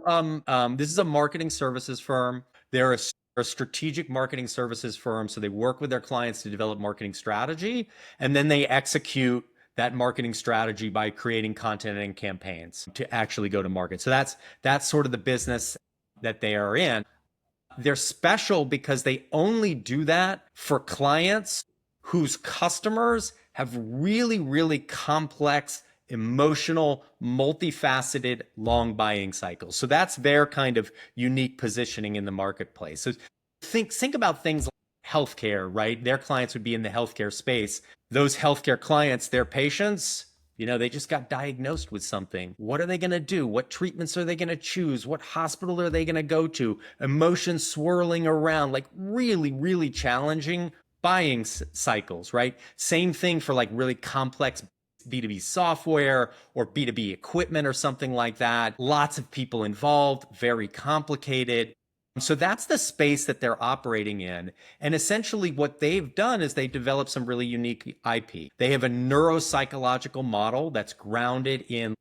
This is a marketing services firm. They're a strategic marketing services firm. So they work with their clients to develop marketing strategy, and then they execute that marketing strategy by creating content and campaigns to actually go to market. So that's sort of the business that they are in. They're special because they only do that for clients whose customers have really, really complex, emotional, multifaceted, long buying cycles. So that's their kind of unique positioning in the marketplace. So think about things like healthcare, right? Their clients would be in the healthcare space. Those healthcare clients, their patients, they just got diagnosed with something. What are they going to do? What treatments are they going to choose? What hospital are they going to go to? Emotions swirling around, like really, really challenging buying cycles, right? Same thing for like really complex B2B software or B2B equipment or something like that. Lots of people involved, very complicated. So that's the space that they're operating in. And essentially what they've done is they developed some really unique IP. They have a neuropsychological model that's grounded in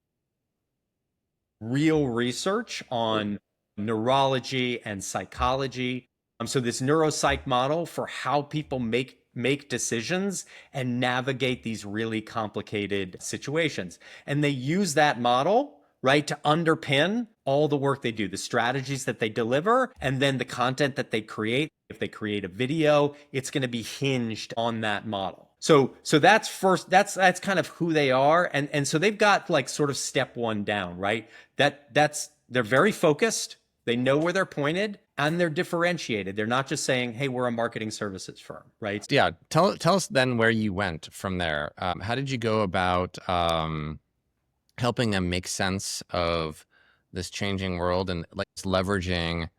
real research on neurology and psychology. So this neuropsych model for how people make decisions and navigate these really complicated situations. And they use that model, right, to underpin all the work they do, the strategies that they deliver, and then the content that they create. If they create a video, it's going to be hinged on that model. So that's first, that's kind of who they are. And so they've got like sort of step one down, right? They're very focused. They know where they're pointed and they're differentiated. They're not just saying, hey, we're a marketing services firm, right? Yeah. Tell us then where you went from there. How did you go about helping them make sense of this changing world and like leveraging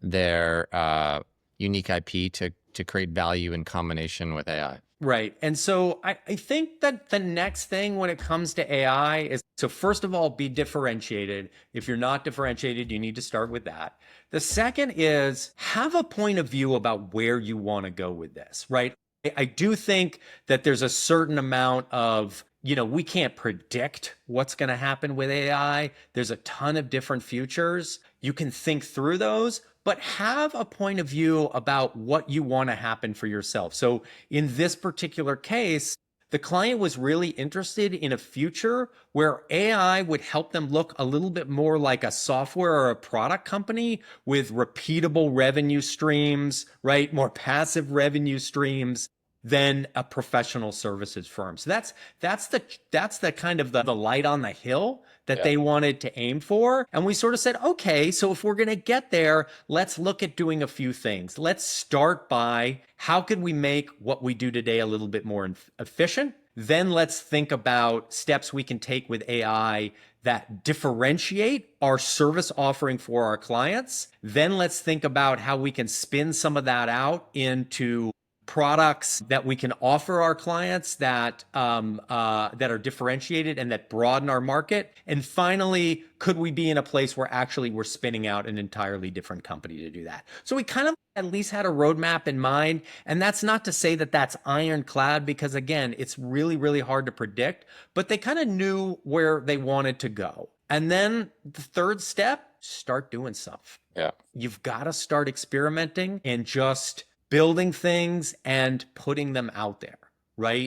their unique IP to create value in combination with AI? Right. And so I think that the next thing when it comes to AI is, so first of all, be differentiated. If you're not differentiated, you need to start with that. The second is have a point of view about where you want to go with this, right? I do think that there's a certain amount of, we can't predict what's going to happen with AI. There's a ton of different futures. You can think through those, but have a point of view about what you want to happen for yourself. So in this particular case, the client was really interested in a future where AI would help them look a little bit more like a software or a product company with repeatable revenue streams, right? More passive revenue streams than a professional services firm. So that's the kind of the light on the hill that they wanted to aim for. And we sort of said, okay, so if we're going to get there, let's look at doing a few things. Let's start by how could we make what we do today a little bit more efficient? Then let's think about steps we can take with AI that differentiate our service offering for our clients. Then let's think about how we can spin some of that out into products that we can offer our clients that are differentiated and that broaden our market. And finally, could we be in a place where actually we're spinning out an entirely different company to do that? So we kind of at least had a roadmap in mind. And that's not to say that that's ironclad, because again, it's really, really hard to predict, but they kind of knew where they wanted to go. And then the third step, start doing stuff. Yeah. You've got to start experimenting and just building things and putting them out there, right?